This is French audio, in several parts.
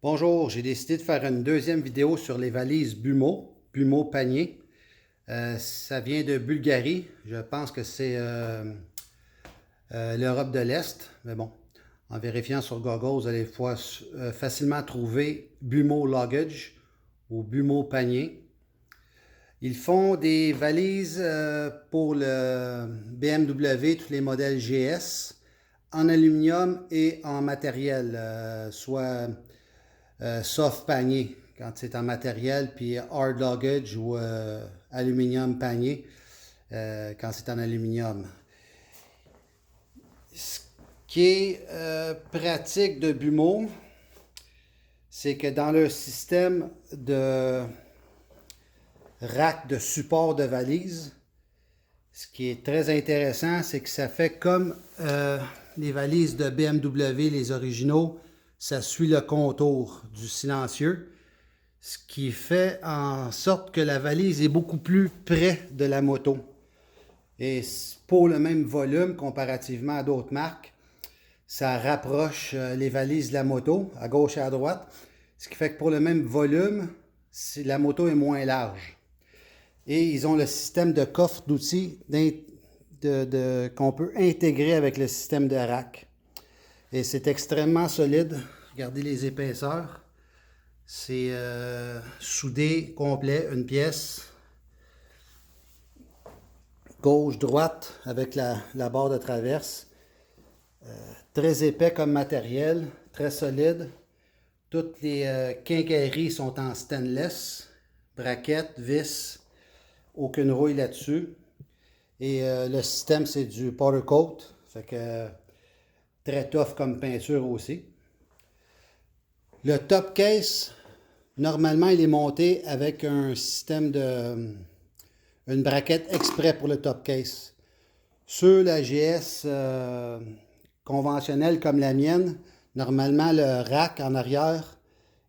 Bonjour, j'ai décidé de faire une deuxième vidéo sur les valises Bumo panier. Ça vient de Bulgarie. Je pense que c'est l'Europe de l'Est. Mais bon, en vérifiant sur Google, vous allez pouvoir facilement trouver Bumo Luggage ou Bumo panier. Ils font des valises pour le BMW, tous les modèles GS, en aluminium et en matériel, soit soft panier quand c'est en matériel, puis hard luggage ou aluminium panier quand c'est en aluminium. Ce qui est pratique de Bumo, c'est que dans leur système de rack de support de valise, ce qui est très intéressant, c'est que ça fait comme les valises de BMW, les originaux, ça suit le contour du silencieux, ce qui fait en sorte que la valise est beaucoup plus près de la moto. Et pour le même volume, comparativement à d'autres marques, ça rapproche les valises de la moto, à gauche et à droite, ce qui fait que pour le même volume, la moto est moins large. Et ils ont le système de coffre d'outils qu'on peut intégrer avec le système de rack. Et c'est extrêmement solide. Regardez les épaisseurs. C'est soudé complet, une pièce. Gauche, droite, avec la barre de traverse. Très épais comme matériel, très solide. Toutes les quincailleries sont en stainless. Braquettes, vis, aucune rouille là-dessus. Et le système, c'est du powder coat. Fait que très tough comme peinture aussi. Le top case, normalement, il est monté avec un système une braquette exprès pour le top case. Sur la GS conventionnelle comme la mienne, normalement, le rack en arrière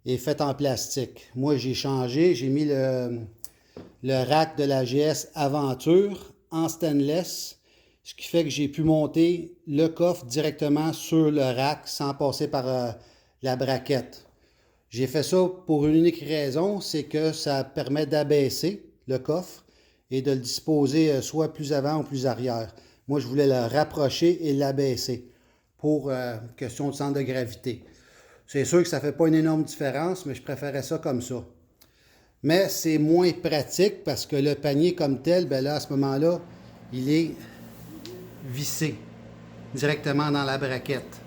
est fait en plastique. Moi, j'ai changé, j'ai mis le rack de la GS Aventure en stainless, ce qui fait que j'ai pu monter le coffre directement sur le rack sans passer par la braquette. J'ai fait ça pour une unique raison, c'est que ça permet d'abaisser le coffre et de le disposer soit plus avant ou plus arrière. Moi, je voulais le rapprocher et l'abaisser pour question de centre de gravité. C'est sûr que ça ne fait pas une énorme différence, mais je préférais ça comme ça. Mais c'est moins pratique parce que le panier comme tel, ben là, à ce moment-là, il est vissé directement dans la braquette.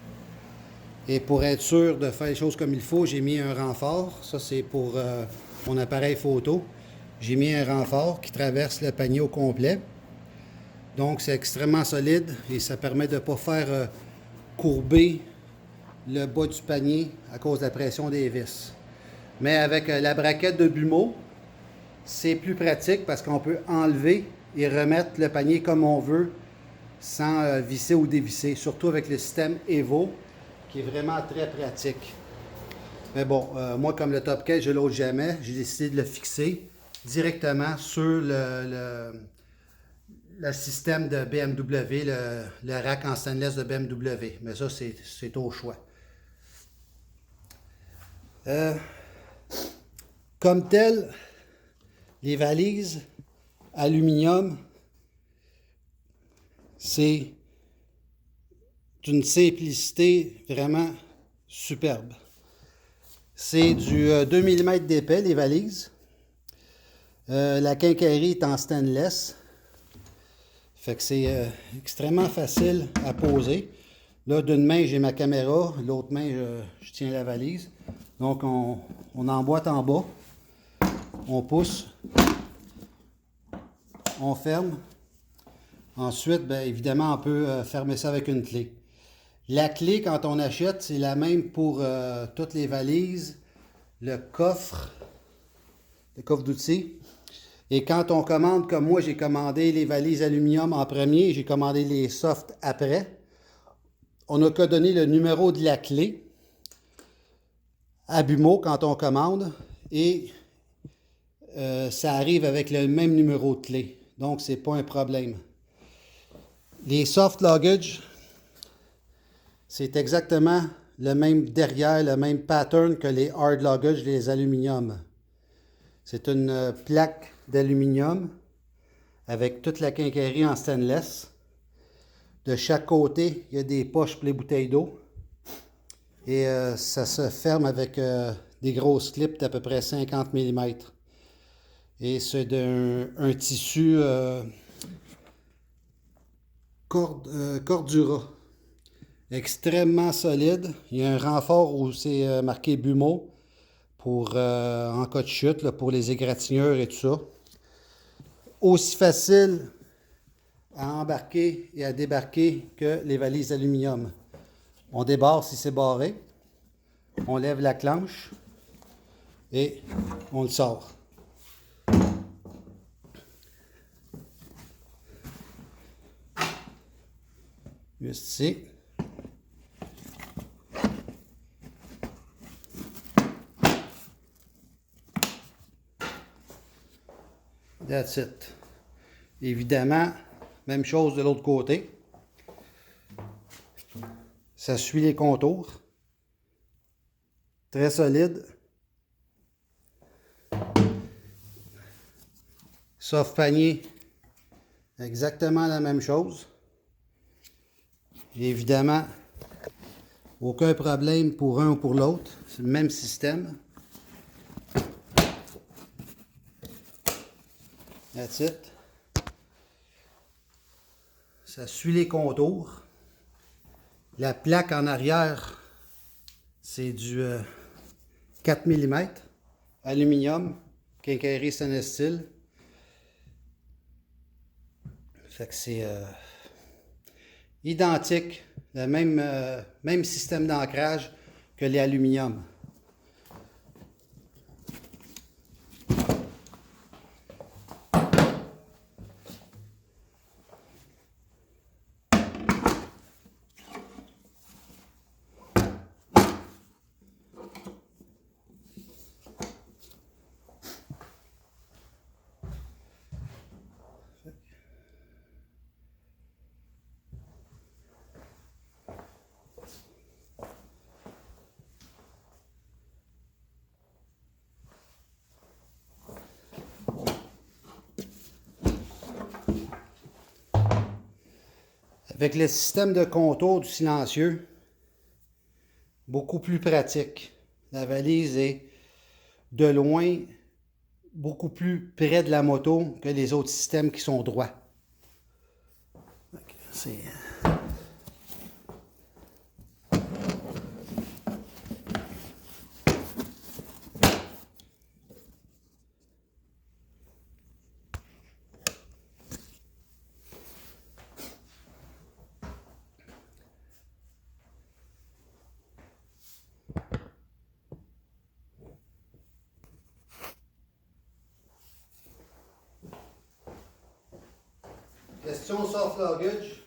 Et pour être sûr de faire les choses comme il faut, j'ai mis un renfort. Ça, c'est pour mon appareil photo. J'ai mis un renfort qui traverse le panier au complet. Donc, c'est extrêmement solide et ça permet de ne pas faire courber le bas du panier à cause de la pression des vis. Mais avec la braquette de Bumo, c'est plus pratique parce qu'on peut enlever et remettre le panier comme on veut sans visser ou dévisser, surtout avec le système Evo qui est vraiment très pratique. Mais bon, moi comme le top case, je ne l'ôte jamais, j'ai décidé de le fixer directement sur le système de BMW, le rack en stainless de BMW. Mais ça, c'est au choix. Comme tel, les valises aluminium, c'est d'une simplicité vraiment superbe. C'est du 2 mm d'épais, les valises. La quincaillerie est en stainless. Fait que c'est extrêmement facile à poser. Là, d'une main, j'ai ma caméra. L'autre main, je tiens la valise. Donc, on emboîte en bas. On pousse. On ferme. Ensuite, bien évidemment, on peut fermer ça avec une clé. La clé, quand on achète, c'est la même pour toutes les valises, le coffre d'outils. Et quand on commande, comme moi, j'ai commandé les valises aluminium en premier, j'ai commandé les soft après. On n'a qu'à donner le numéro de la clé à Bumo quand on commande et ça arrive avec le même numéro de clé. Donc, c'est pas un problème. Les soft luggage, c'est exactement le même derrière, le même pattern que les hard luggage des aluminium. C'est une plaque d'aluminium avec toute la quincaillerie en stainless. De chaque côté, il y a des poches pour les bouteilles d'eau. Et ça se ferme avec des grosses clips d'à peu près 50 mm. Et c'est un tissu Cordura. Extrêmement solide. Il y a un renfort où c'est marqué Bumo pour en cas de chute, là, pour les égratignures et tout ça. Aussi facile à embarquer et à débarquer que les valises d'aluminium. On débarre si c'est barré. On lève la clenche et on le sort. Juste ici. That's it. Évidemment, même chose de l'autre côté. Ça suit les contours. Très solide. Sauf panier, exactement la même chose. Et évidemment, aucun problème pour un ou pour l'autre. C'est le même système. That's it. Ça suit les contours. La plaque en arrière, c'est du 4 mm, aluminium, quincaillerie stainless steel. Fait que c'est identique, le même système d'ancrage que les aluminiums. Avec le système de contour du silencieux, beaucoup plus pratique. La valise est de loin beaucoup plus près de la moto que les autres systèmes qui sont droits. C'est... Question soft luggage.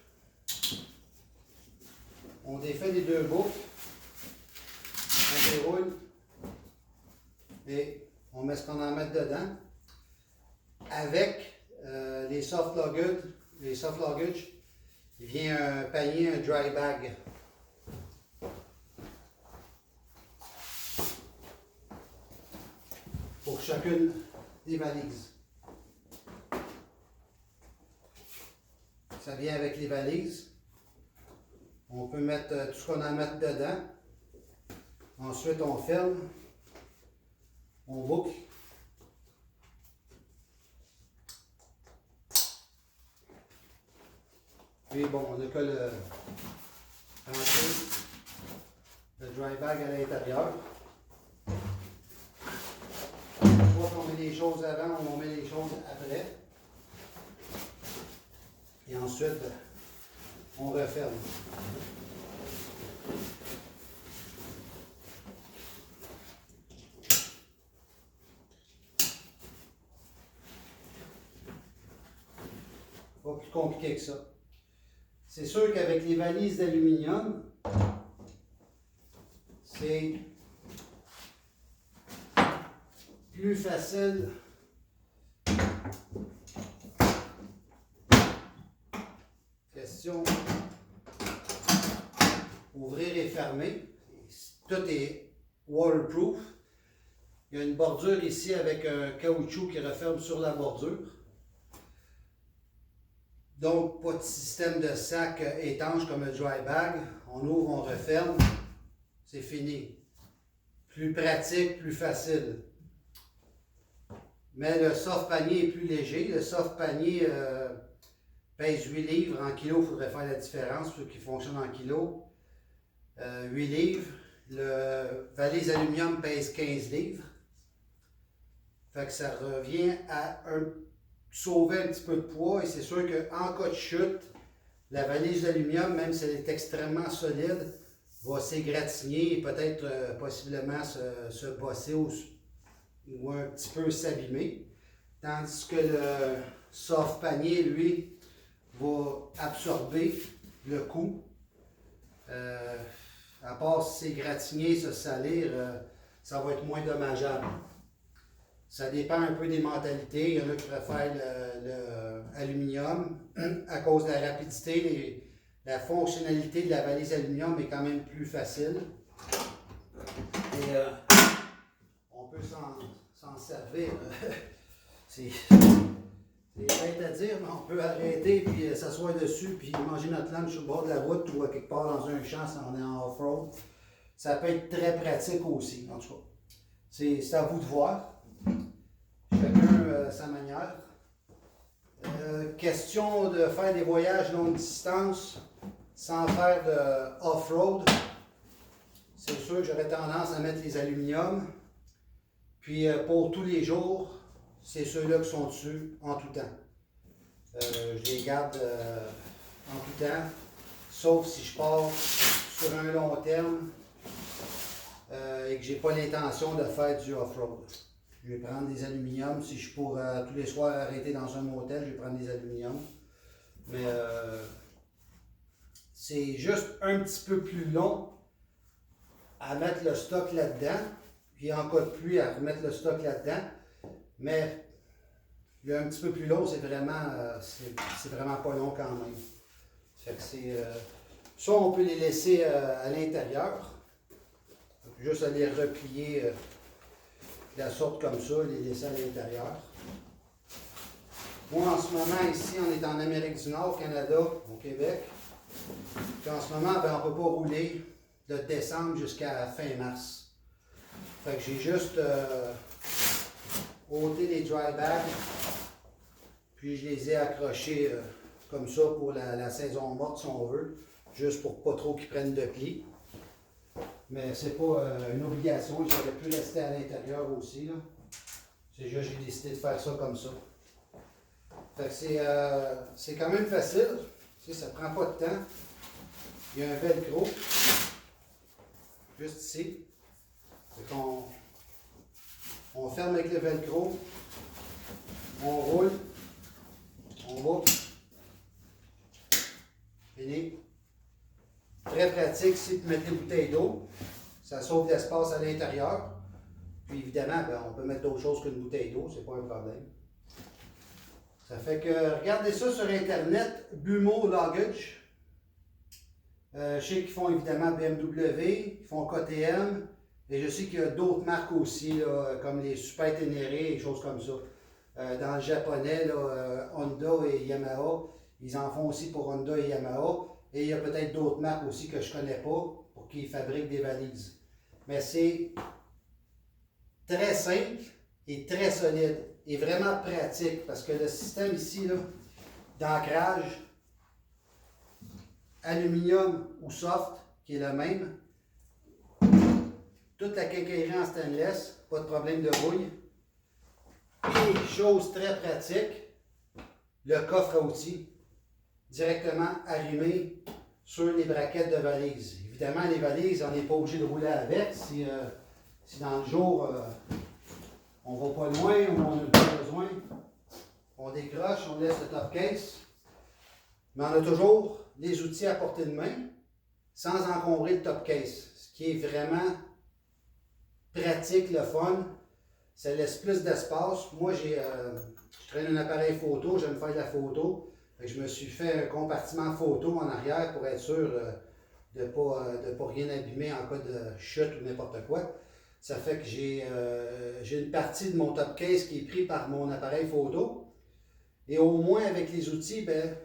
On défait les deux boucles. On déroule. Et on met ce qu'on a à mettre dedans. Avec les soft luggage, il vient un panier, un dry bag. Pour chacune des valises. Ça vient avec les valises. On peut mettre tout ce qu'on a à mettre dedans. Ensuite, on ferme. On boucle. Puis bon, on a que le dry bag à l'intérieur. Soit on met les choses avant ou on met les choses après. Et ensuite, on referme. Pas plus compliqué que ça. C'est sûr qu'avec les valises d'aluminium, c'est plus facile question ouvrir et fermer. tout est waterproof. Il y a une bordure ici avec un caoutchouc qui referme sur la bordure. Donc, pas de système de sac étanche comme un dry bag. On ouvre, on referme, c'est fini. Plus pratique, plus facile. Mais le soft panier est plus léger. Le soft panier pèse 8 livres. En kilos, il faudrait faire la différence pour ceux qui fonctionnent en kilos. 8 livres. Le valise aluminium pèse 15 livres. Fait que ça revient à sauver un petit peu de poids. Et c'est sûr qu'en cas de chute, la valise d'aluminium, même si elle est extrêmement solide, va s'égratigner et peut-être possiblement se bosser ou un petit peu s'abîmer. Tandis que le soft panier, lui, va absorber le coup. À part s'égratigner, se salir, ça va être moins dommageable. Ça dépend un peu des mentalités. Il y en a qui préfèrent l'aluminium à cause de la rapidité. La fonctionnalité de la valise aluminium est quand même plus facile. Et on peut s'en servir. C'est bête à dire, mais on peut arrêter puis s'asseoir dessus puis manger notre lunch sur le bord de la route ou quelque part dans un champ si on est en off-road. Ça peut être très pratique aussi, en tout cas. C'est à vous de voir. Chacun sa manière. Question de faire des voyages longue distance sans faire de off-road. C'est sûr que j'aurais tendance à mettre les aluminiums. Puis pour tous les jours, c'est ceux-là qui sont dessus en tout temps. Je les garde en tout temps, sauf si je pars sur un long terme et que j'ai pas l'intention de faire du off-road. Je vais prendre des aluminiums. Si je pourrais tous les soirs arrêter dans un motel, je vais prendre des aluminiums. Mais c'est juste un petit peu plus long à mettre le stock là-dedans. Puis en cas de pluie, à remettre le stock là-dedans. Mais le un petit peu plus long, c'est vraiment pas long quand même. Fait que ça, on peut les laisser à l'intérieur. Juste à les replier de la sorte comme ça, les laisser à l'intérieur. Moi, en ce moment, ici, on est en Amérique du Nord, au Canada, au Québec. Puis en ce moment, ben, on ne peut pas rouler de décembre jusqu'à fin mars. Fait que j'ai juste ôté les dry bags, puis je les ai accrochés comme ça pour la saison morte, si on veut, juste pour pas trop qu'ils prennent de plis. Mais c'est pas une obligation, j'aurais pu rester à l'intérieur aussi. C'est juste que j'ai décidé de faire ça comme ça. Fait que c'est quand même facile, tu sais, ça prend pas de temps. Il y a un velcro, juste ici. Fait qu'on on ferme avec le velcro, on roule, on va. Fini. Très pratique si vous mettez des bouteilles d'eau. Ça sauve l'espace à l'intérieur. Puis évidemment, ben, on peut mettre d'autres choses qu'une bouteille d'eau, c'est pas un problème. Ça fait que, regardez ça sur Internet, Bumo Luggage. Je sais qu'ils font évidemment BMW, ils font KTM. Et je sais qu'il y a d'autres marques aussi, là, comme les Super Ténéré et choses comme ça. Dans le japonais, là, Honda et Yamaha, ils en font aussi pour Honda et Yamaha. Et il y a peut-être d'autres marques aussi que je ne connais pas pour qui fabriquent des valises. Mais c'est très simple et très solide et vraiment pratique parce que le système ici d'ancrage aluminium ou soft qui est le même, toute la quincaillerie en stainless, pas de problème de rouille. Et chose très pratique, le coffre à outils directement arrimé sur les braquettes de valises. Évidemment, les valises, on n'est pas obligé de rouler avec. Si dans le jour, on va pas loin ou on n'a pas besoin, on décroche, on laisse le top case. Mais on a toujours les outils à portée de main sans encombrer le top case. Ce qui est vraiment pratique, le fun. Ça laisse plus d'espace. Moi, je traîne un appareil photo, j'aime faire de la photo. Je me suis fait un compartiment photo en arrière pour être sûr de pas rien abîmer en cas de chute ou n'importe quoi. Ça fait que j'ai une partie de mon top case qui est pris par mon appareil photo. Et au moins avec les outils, ben,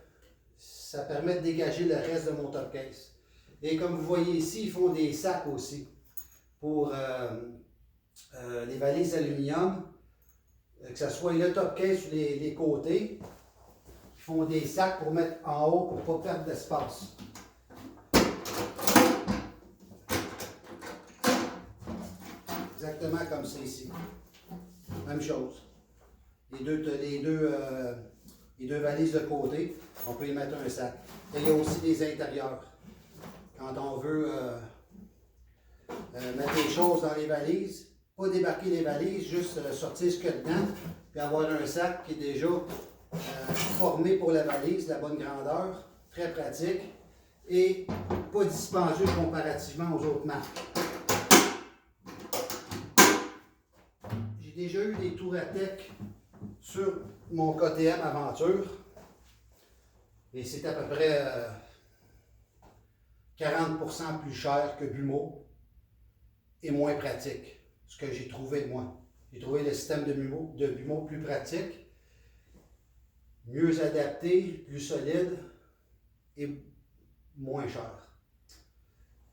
ça permet de dégager le reste de mon top case. Et comme vous voyez ici, ils font des sacs aussi pour les valises d'aluminium, que ce soit le top case ou les côtés. Ils font des sacs pour mettre en haut pour ne pas perdre d'espace. Exactement comme c'est ici. Même chose. Les deux valises de côté, on peut y mettre un sac. Et il y a aussi des intérieurs. Quand on veut mettre les choses dans les valises, pas débarquer les valises, juste sortir ce qu'il y a dedans, puis avoir un sac qui est déjà formé pour la valise, la bonne grandeur, très pratique et pas dispendieux comparativement aux autres marques. J'ai déjà eu des Touratech sur mon KTM Aventure et c'est à peu près 40% plus cher que Bumo et moins pratique, ce que j'ai trouvé de moi. J'ai trouvé le système de Bumo plus pratique, mieux adapté, plus solide et moins cher.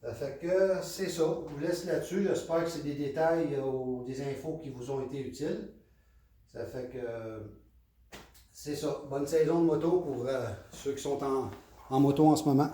Ça fait que c'est ça. Je vous laisse là-dessus. J'espère que c'est des détails ou des infos qui vous ont été utiles. Ça fait que c'est ça. Bonne saison de moto pour ceux qui sont en moto en ce moment.